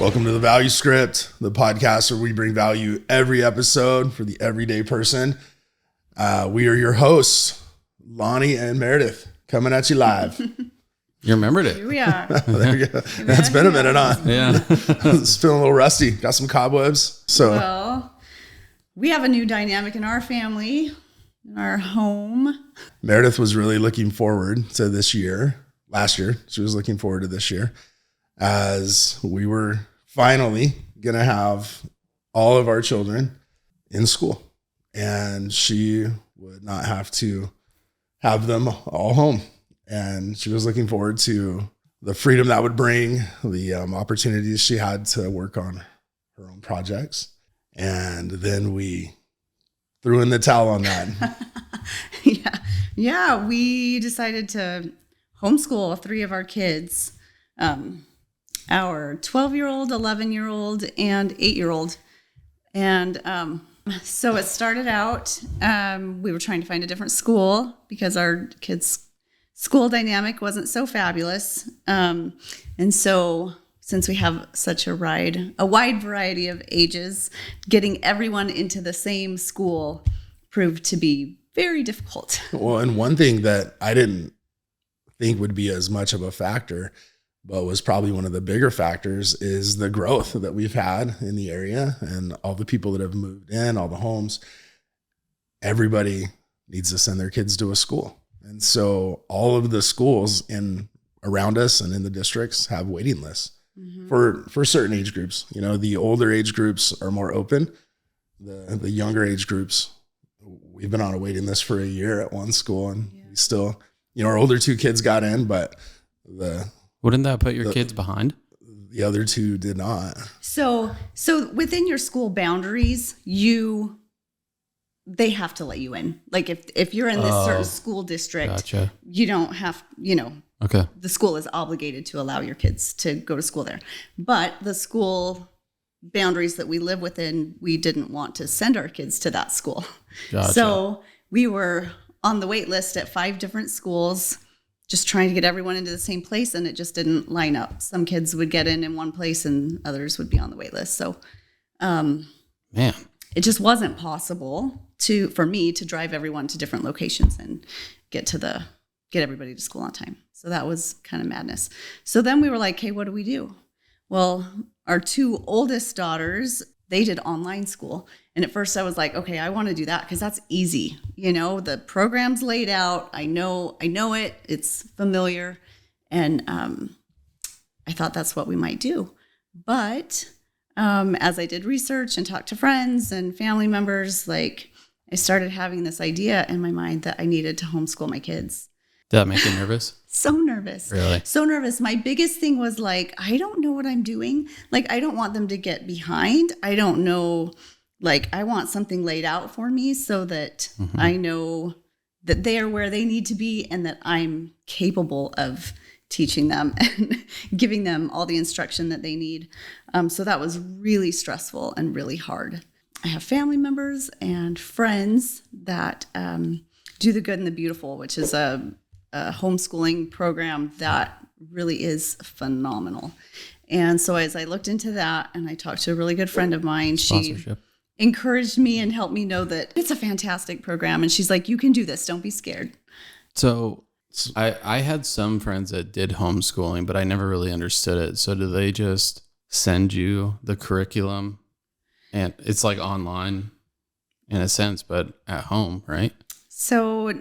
Welcome to the Value Script, the podcast where we bring value every episode for the everyday person. We are your hosts, Lonnie and Meredith, coming at you live. You remembered it. Here we are. There you go. That's been a minute, huh? Yeah. It's feeling a little rusty. Got some cobwebs. So Well, we have a new dynamic in our family, in our home. Meredith was really looking forward to this year. Last year, she was looking forward to this year as we were finally going to have all of our children in school. And she would not have to have them all home. And she was looking forward to the freedom that would bring, the opportunities she had to work on her own projects. And then we threw in the towel on that. Yeah, we decided to homeschool 3 of our kids, our 12-year-old, 11-year-old, and 8-year-old. And so it started out, we were trying to find a different school because our kids' school dynamic wasn't so fabulous. And so since we have such a wide variety of ages, getting everyone into the same school proved to be very difficult. Well, and one thing that I didn't think would be as much of a factor, but was probably one of the bigger factors, is the growth that we've had in the area and all the people that have moved in, all the homes. Everybody needs to send their kids to a school. And so all of the schools around us and in the districts have waiting lists for certain age groups. You know, the older age groups are more open. The younger age groups, we've been on a waiting list for a year at one school, and we still, our older 2 kids got in, but wouldn't that put your kids behind? The other 2 did not. So within your school boundaries, they have to let you in. Like if you're in this certain school district, gotcha. You don't have, Okay. The school is obligated to allow your kids to go to school there. But the school boundaries that we live within, we didn't want to send our kids to that school. Gotcha. So we were on the wait list at 5 different schools, just trying to get everyone into the same place, and it just didn't line up. Some kids would get in one place and others would be on the wait list. So man, it just wasn't possible for me to drive everyone to different locations and get everybody to school on time. So that was kind of madness. So then we were like, hey, what do we do? Well, our 2 oldest daughters, they did online school. And at first I was like, okay, I want to do that because that's easy. The program's laid out. I know it. It's familiar. And I thought that's what we might do. But as I did research and talked to friends and family members, I started having this idea in my mind that I needed to homeschool my kids. Did that make you nervous? So nervous. Really? So nervous. My biggest thing was I don't know what I'm doing. I don't want them to get behind. I don't know. I want something laid out for me so that I know that they are where they need to be and that I'm capable of teaching them and giving them all the instruction that they need. So that was really stressful and really hard. I have family members and friends that do the good and the beautiful, which is a homeschooling program that really is phenomenal. And so as I looked into that and I talked to a really good friend of mine, she encouraged me and helped me know that it's a fantastic program. And she's like, you can do this. Don't be scared. So I had some friends that did homeschooling, but I never really understood it. So do they just send you the curriculum and it's like online in a sense, but at home, right? So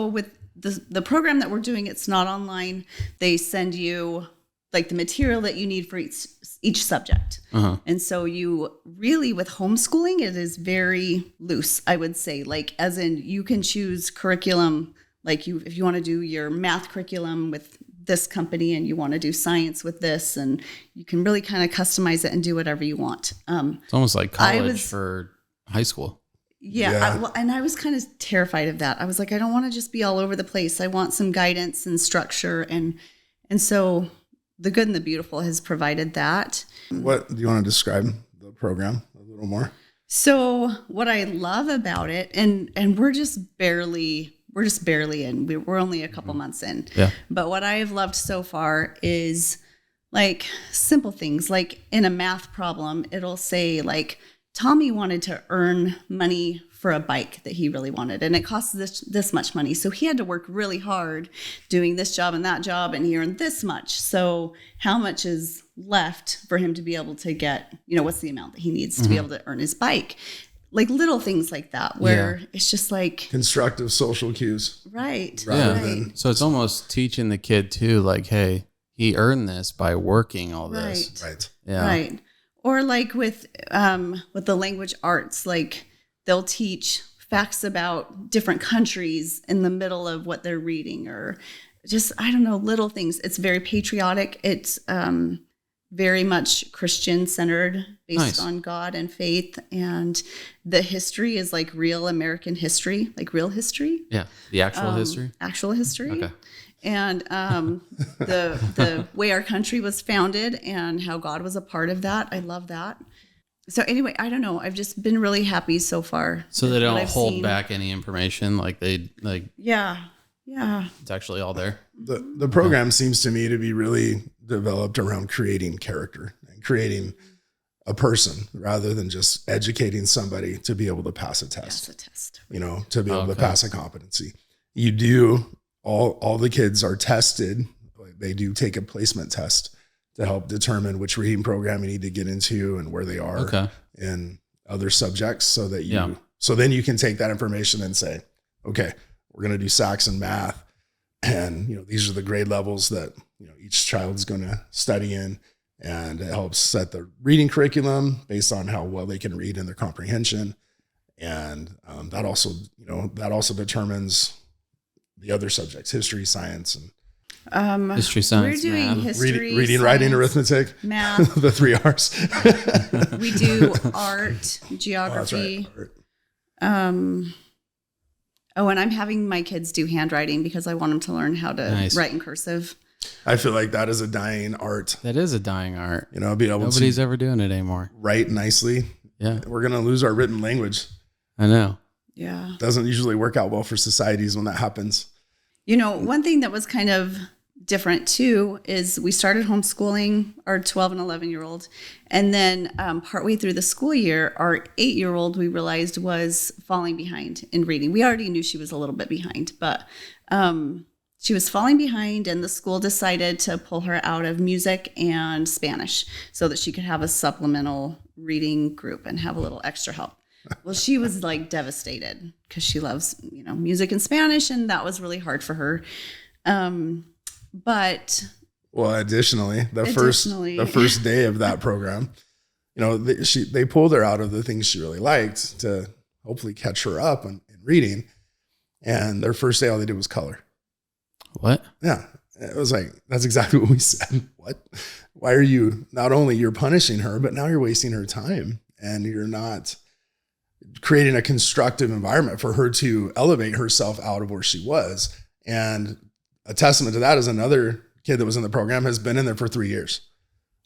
with the program that we're doing, it's not online. They send you the material that you need for each subject. And so you really, with homeschooling, it is very loose, I would say. As in you can choose curriculum, if you want to do your math curriculum with this company and you want to do science with this, and you can really kind of customize it and do whatever you want. It's almost like college for high school. Yeah. And I was kind of terrified of that. I was like, I don't want to just be all over the place. I want some guidance and structure. And so the good and the beautiful has provided that. What do you want to describe the program a little more? So what I love about it, and we're just barely in, we're only a couple months in. Yeah. But what I have loved so far is like simple things, like in a math problem, it'll say like, Tommy wanted to earn money for a bike that he really wanted, and it costs this much money. So he had to work really hard doing this job and that job, and he earned this much. So how much is left for him to be able to get, what's the amount that he needs to be able to earn his bike? Like little things like that, where it's just like constructive social cues. Right. So it's almost teaching the kid too, like, hey, he earned this by working all this. Right. Yeah. Right. Or like with the language arts, like they'll teach facts about different countries in the middle of what they're reading, or just, I don't know, little things. It's very patriotic. It's very much Christian centered, based on God and faith. And the history is like real American history, like real history. Yeah. The actual history. Actual history. Okay. And the way our country was founded and how God was a part of that. I love that. So anyway, I don't know. I've just been really happy so far. So they don't hold back any information, like they like. Yeah. It's actually all there. The program seems to me to be really developed around creating character and creating a person, rather than just educating somebody to be able to pass a test. To be able to pass a competency. You do. All the kids are tested. They do take a placement test to help determine which reading program you need to get into and where they are in other subjects, so that so then you can take that information and say, okay, we're going to do Saxon math, and these are the grade levels that each child's going to study in, and it helps set the reading curriculum based on how well they can read and their comprehension, and that also determines the other subjects, history, science, and history, science, we're doing math. history, reading, science, writing, arithmetic, math. the 3 R's. We do art, geography. Oh, that's right. And I'm having my kids do handwriting because I want them to learn how to write in cursive. I feel like that is a dying art. That is a dying art. Be able Nobody's to ever doing it anymore. write nicely. Yeah. We're going to lose our written language. I know. Yeah. Doesn't usually work out well for societies when that happens. One thing that was kind of different too is we started homeschooling our 12 and 11-year-old. And then partway through the school year, our 8-year-old, we realized, was falling behind in reading. We already knew she was a little bit behind, but she was falling behind, and the school decided to pull her out of music and Spanish so that she could have a supplemental reading group and have a little extra help. Well, she was like devastated because she loves, music and Spanish, and that was really hard for her. But additionally, the first day of that program, they pulled her out of the things she really liked to hopefully catch her up in reading. And their first day, all they did was color. What? Yeah. It was like, that's exactly what we said. What? Why are you, not only you're punishing her, but now you're wasting her time, and you're not creating a constructive environment for her to elevate herself out of where she was. And a testament to that is another kid that was in the program has been in there for 3 years.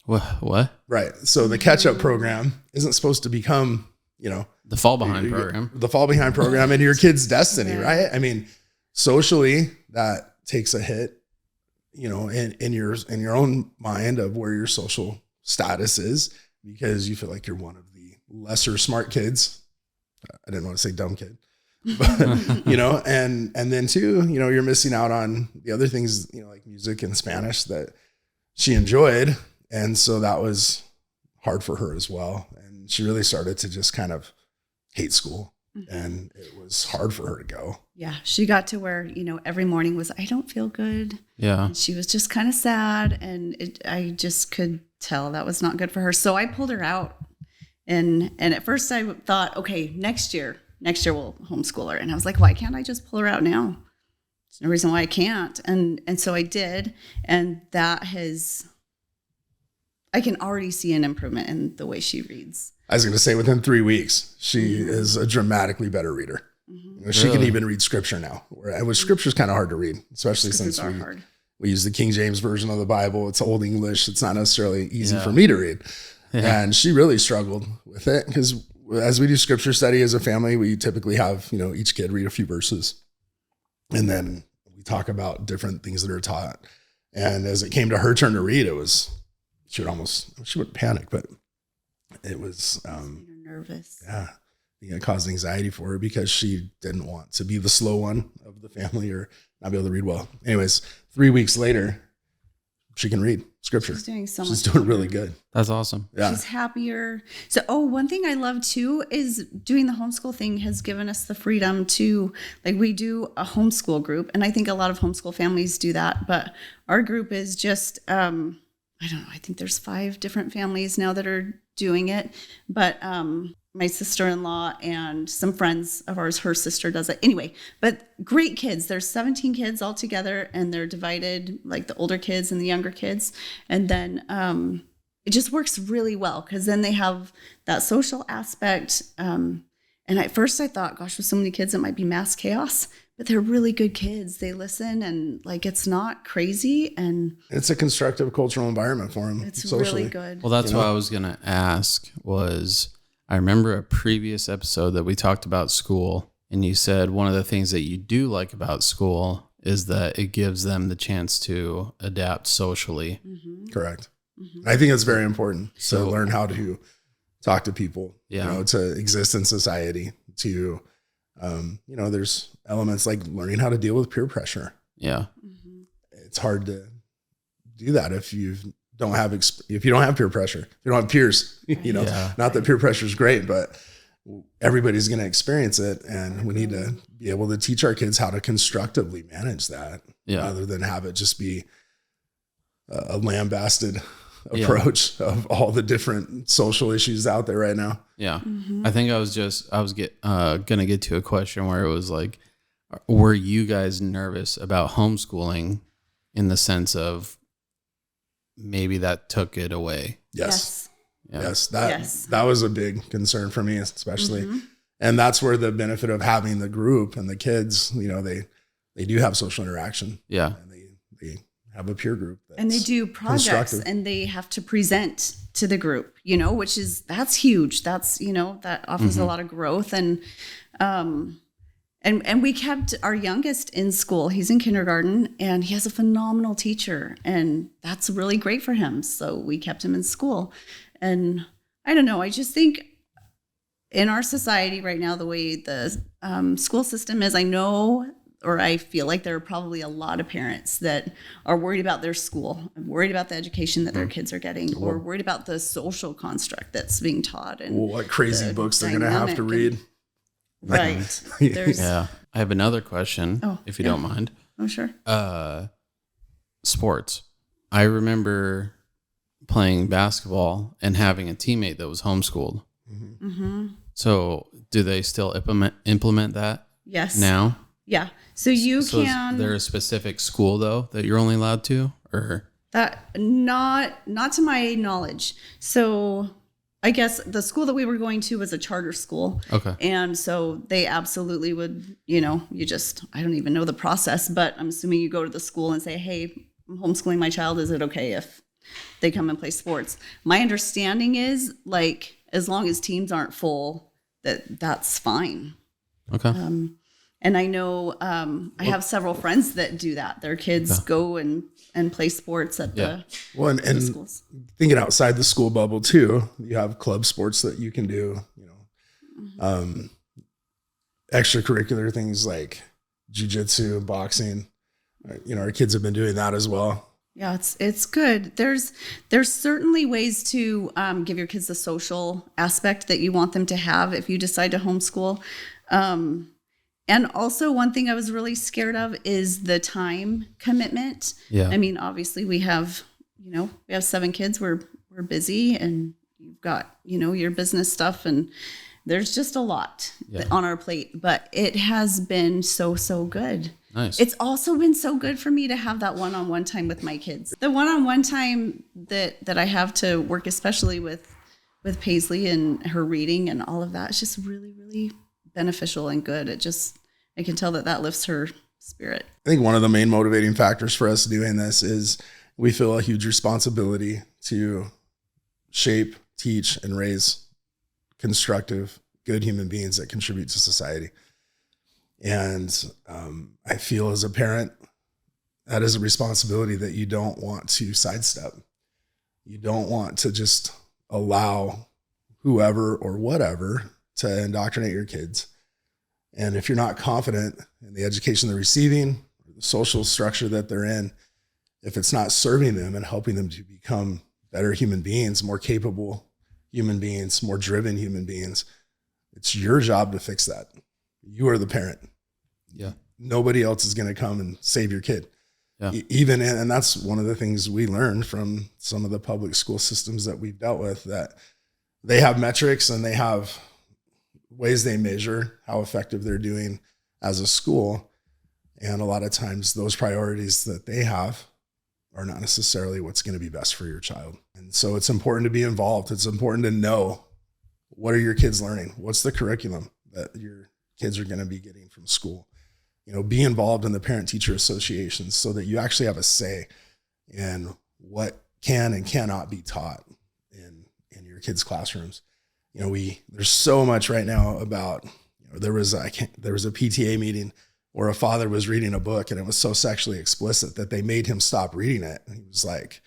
What? Right. So the catch-up program isn't supposed to become, the fall behind program. The fall behind program and your kid's destiny, right? I mean, socially, that takes a hit, in your own mind of where your social status is, because you feel like you're one of the lesser smart kids. I didn't want to say dumb kid, but, and then too, you're missing out on the other things, like music and Spanish that she enjoyed. And so that was hard for her as well. And she really started to just kind of hate school, and it was hard for her to go. Yeah. She got to where, every morning was, I don't feel good. Yeah. And she was just kind of sad. And I just could tell that was not good for her. So I pulled her out. And at first I thought, okay, next year we'll homeschool her. And I was like, why can't I just pull her out now? There's no reason why I can't. And so I did. And I can already see an improvement in the way she reads. I was going to say within 3 weeks, she is a dramatically better reader. She can even read scripture now. Scripture's kind of hard to read, especially since we use the King James version of the Bible. It's Old English. It's not necessarily easy for me to read. Yeah. And she really struggled with it, because as we do scripture study as a family, we typically have, each kid read a few verses, and then we talk about different things that are taught. And as it came to her turn to read, it was she would panic, but it was, You're nervous. yeah, it caused anxiety for her because she didn't want to be the slow one of the family or not be able to read well. Anyways, 3 weeks later, she can read scripture. She's doing so much. She's doing really good. That's awesome. Yeah. She's happier. So, one thing I love too is doing the homeschool thing has given us the freedom to, like, we do a homeschool group, and I think a lot of homeschool families do that, but our group is just, I don't know, I think there's 5 different families now that are doing it, but my sister-in-law and some friends of ours, her sister does it. Anyway, but great kids. There's 17 kids all together, and they're divided, like the older kids and the younger kids. And then it just works really well because then they have that social aspect. And at first I thought, gosh, with so many kids, it might be mass chaos. But they're really good kids. They listen, and like it's not crazy, and it's a constructive cultural environment for them. It's socially. really good. Well, that's what I was going to ask was I remember a previous episode that we talked about school, and you said one of the things that you do like about school is that it gives them the chance to adapt socially. Mm-hmm. Correct. Mm-hmm. I think it's very important to So- learn how to talk to people, Yeah. to exist in society, to, there's elements like learning how to deal with peer pressure. Yeah. Mm-hmm. It's hard to do that if you don't have peer pressure, if you don't have peers, Yeah. not that peer pressure is great, but everybody's going to experience it. And we need to be able to teach our kids how to constructively manage that Yeah. rather than have it just be a lambasted approach of all the different social issues out there right now. Yeah. Mm-hmm. I think I was going to get to a question where it was like, were you guys nervous about homeschooling in the sense of maybe that took it away? Yes. Yeah. Yes. Yes. That was a big concern for me, especially. Mm-hmm. And that's where the benefit of having the group and the kids, they do have social interaction, Yeah. and they have a peer group. And they do projects, constructive. and they have to present to the group, that's huge. That's, that offers a lot of growth. And we kept our youngest in school. He's in kindergarten, and he has a phenomenal teacher, and that's really great for him. So we kept him in school. And I don't know, I just think in our society right now, the way the school system is, I feel like there are probably a lot of parents that are worried about their school, worried about the education that their kids are getting, or worried about the social construct that's being taught. And what crazy the books they're going to have to read. right. There's, Yeah. I have another question, if you don't mind. Oh, sure. Sports. I remember playing basketball and having a teammate that was homeschooled. Mm-hmm. So do they still implement that Yes. now? Yeah. So you So can. is there a specific school though that you're only allowed to, or That not to my knowledge. So I guess the school that we were going to was a charter school. okay? And so they absolutely would, I don't even know the process, but I'm assuming you go to the school and say, hey, I'm homeschooling my child. Is it okay if they come and play sports? My understanding is like, as long as teams aren't full, that's fine. Okay. And I know I have several friends that do that. Their kids go and play sports at the And schools. thinking outside the school bubble too, you have club sports that you can do, extracurricular things like jujitsu, boxing. Our kids have been doing that as well. Yeah, it's good. There's certainly ways to give your kids the social aspect that you want them to have if you decide to homeschool. And also one thing I was really scared of is the time commitment. Yeah. I mean, obviously we have 7 kids. We're busy, and you've got, your business stuff, and there's just a lot on our plate, but it has been so good. Nice. It's also been so good for me to have that one-on-one time with my kids. The one-on-one time that I have to work, especially with Paisley and her reading and all of that, is just really, really beneficial and good. I can tell that lifts her spirit. I think one of the main motivating factors for us doing this is we feel a huge responsibility to shape, teach, and raise constructive, good human beings that contribute to society. And I feel as a parent, that is a responsibility that you don't want to sidestep. You don't want to just allow whoever or whatever to indoctrinate your kids. And if you're not confident in the education they're receiving, or the social structure that they're in, if it's not serving them and helping them to become better human beings, more capable human beings, more driven human beings, it's your job to fix that. You are the parent. Yeah. Nobody else is going to come and save your kid. Yeah. And that's one of the things we learned from some of the public school systems that we've dealt with, that they have metrics and they have ways they measure how effective they're doing as a school. And a lot of times those priorities that they have are not necessarily what's going to be best for your child. And so it's important to be involved. It's important to know, what are your kids learning? What's the curriculum that your kids are going to be getting from school? Be involved in the parent-teacher associations so that you actually have a say in what can and cannot be taught in your kids' classrooms. There's so much right now about, there was a PTA meeting where a father was reading a book and it was so sexually explicit that they made him stop reading it. And he was like,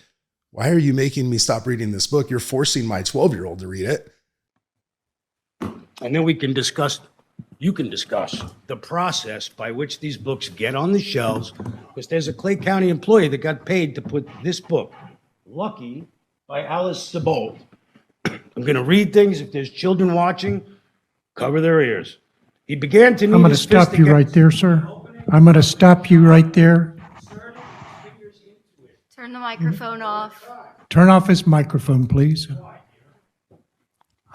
"Why are you making me stop reading this book? You're forcing my 12-year-old to read it." And then you can discuss the process by which these books get on the shelves, because there's a Clay County employee that got paid to put this book, Lucky, by Alice Sebold. I'm going to read things. If there's children watching, cover their ears. He began to need I'm going to stop you right there, sir. I'm going to stop you right there. Turn the microphone off. Turn off his microphone, please.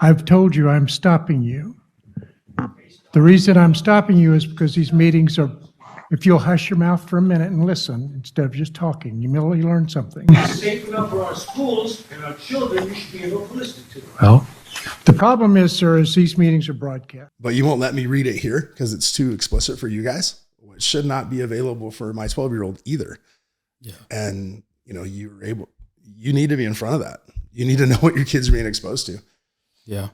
I've told you I'm stopping you. The reason I'm stopping you is because these meetings are, if you'll hush your mouth for a minute and listen instead of just talking, you may learn something. It's safe enough for our schools and our children. You should be able to listen to them. Well, the problem is, sir, is these meetings are broadcast. But you won't let me read it here because it's too explicit for you guys. It should not be available for my 12-year-old either. Yeah. And, you need to be in front of that. You need to know what your kids are being exposed to. Yeah.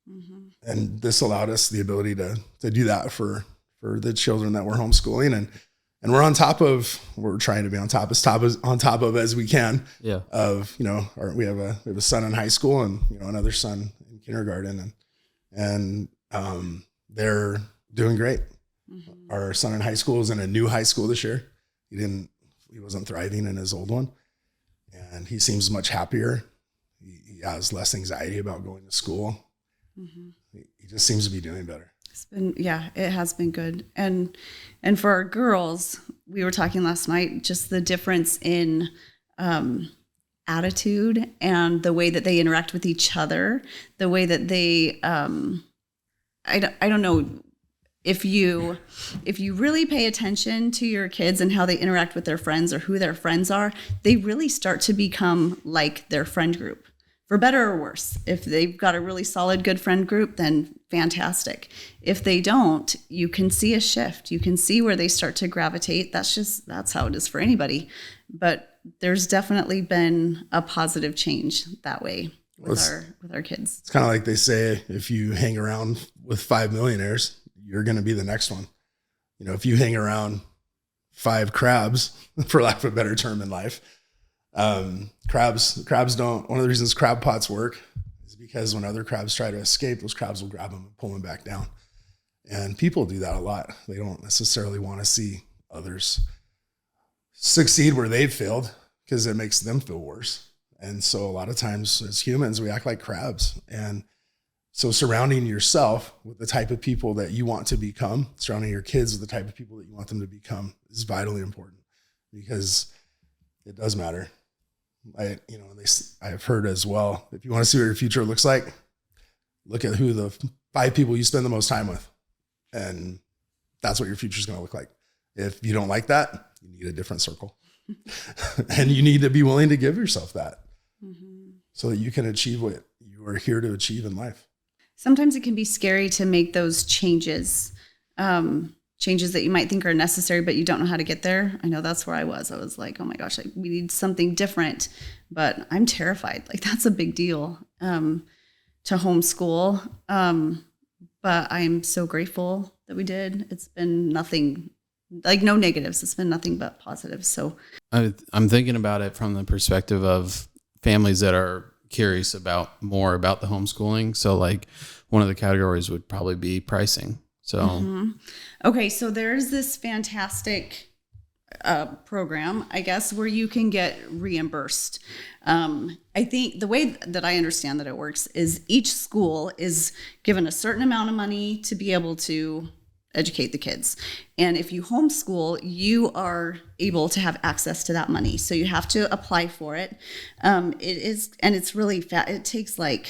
Mm-hmm. And this allowed us the ability to do that for the children that we're homeschooling. And we're we're trying to be on top of as we can. Yeah. Of, we have a son in high school and, another son in kindergarten, and they're doing great. Mm-hmm. Our son in high school is in a new high school this year. He wasn't thriving in his old one, and he seems much happier. He has less anxiety about going to school. Mm-hmm. He just seems to be doing better. It has been good. And for our girls, we were talking last night, just the difference in attitude and the way that they interact with each other, the way that they, I don't know, if you really pay attention to your kids and how they interact with their friends or who their friends are, they really start to become like their friend group, for better or worse. If they've got a really solid, good friend group, then fantastic. If they don't, you can see a shift. You can see where they start to gravitate. That's how it is for anybody. But there's definitely been a positive change that way with our kids. It's kind of like they say, if you hang around with 5 millionaires, you're going to be the next one. If you hang around 5 crabs, for lack of a better term in life, crabs don't. One of the reasons crab pots work is because when other crabs try to escape, those crabs will grab them and pull them back down. And people do that a lot. They don't necessarily want to see others succeed where they've failed because it makes them feel worse. And so a lot of times as humans, we act like crabs. And so surrounding yourself with the type of people that you want to become, surrounding your kids with the type of people that you want them to become, is vitally important, because it does matter. I've heard as well, if you want to see what your future looks like, look at who the 5 people you spend the most time with. And that's what your future is going to look like. If you don't like that, you need a different circle. And you need to be willing to give yourself that, so that you can achieve what you are here to achieve in life. Sometimes it can be scary to make those changes that you might think are necessary, but you don't know how to get there. I know that's where I was. I was like, oh my gosh, we need something different, but I'm terrified. Like, that's a big deal to homeschool. But I'm so grateful that we did. It's been nothing, like no negatives. It's been nothing but positives. So I'm thinking about it from the perspective of families that are curious about more about the homeschooling. So like one of the categories would probably be pricing. So, Okay, so there's this fantastic program, I guess, where you can get reimbursed. I think the way that I understand that it works is each school is given a certain amount of money to be able to educate the kids. And if you homeschool, you are able to have access to that money. So you have to apply for it. It's really fast. It takes 10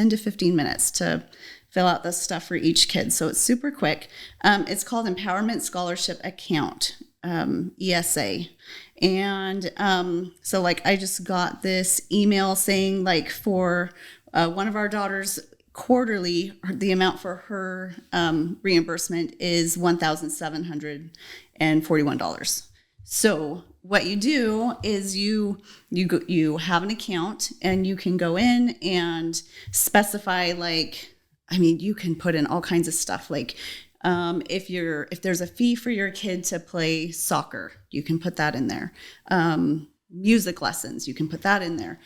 to 15 minutes to fill out the stuff for each kid. So it's super quick. It's called Empowerment Scholarship Account, ESA. And so I just got this email saying for one of our daughters, quarterly, the amount for her reimbursement is $1,741. So what you do is you have an account, and you can go in and specify you can put in all kinds of stuff if there's a fee for your kid to play soccer, you can put that in there. Music lessons, you can put that in there.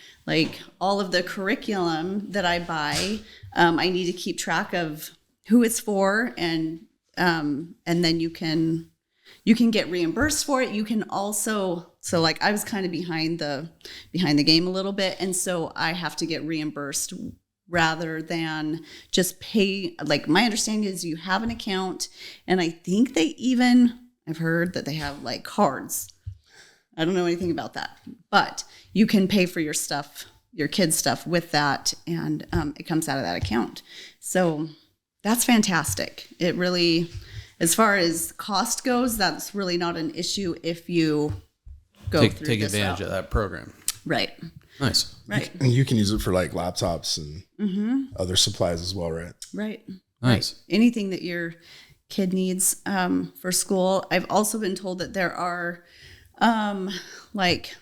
All of the curriculum that I buy, I need to keep track of who it's for, and then you can get reimbursed for it. You can also, I was kind of behind the game a little bit, and so I have to get reimbursed rather than just pay. My understanding is you have an account, and I think I've heard that they have cards. I don't know anything about that, but you can pay for your stuff, your kids' stuff with that, and it comes out of that account. So that's fantastic. It really, as far as cost goes, that's really not an issue if you go through take this advantage route. of that program. Right. Nice. Right. And you can use it for laptops and other supplies as well, right? Right. Nice. Right. Anything that your kid needs for school. I've also been told that there are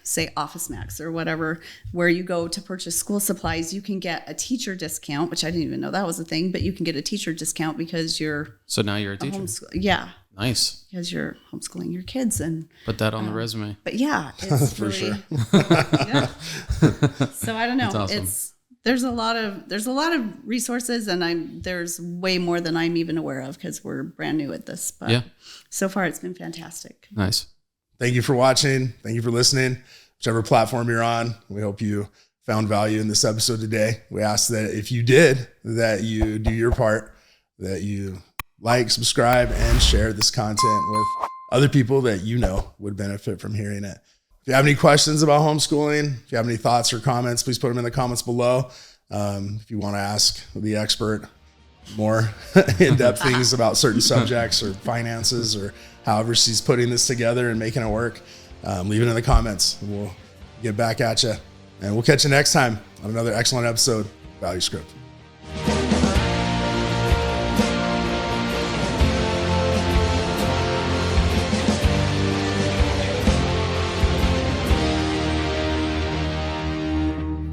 say Office Max or whatever, where you go to purchase school supplies, you can get a teacher discount, which I didn't even know that was a thing, but you can get a teacher discount because you're So now you're a teacher. Yeah. Nice. Because you're homeschooling your kids, and Put that on the resume. but yeah, it's For really, sure. yeah. So I don't know. That's awesome. There's a lot of resources, and there's way more than I'm even aware of because we're brand new at this. But so far it's been fantastic. Nice. Thank you for watching. Thank you for listening. Whichever platform you're on, we hope you found value in this episode today. We ask that if you did, that you do your part, that you subscribe, and share this content with other people that you know would benefit from hearing it. If you have any questions about homeschooling, if you have any thoughts or comments, please put them in the comments below. If you want to ask the expert more in-depth things about certain subjects or finances or however she's putting this together and making it work, leave it in the comments. We'll get back at you, and we'll catch you next time on another excellent episode of Value Script.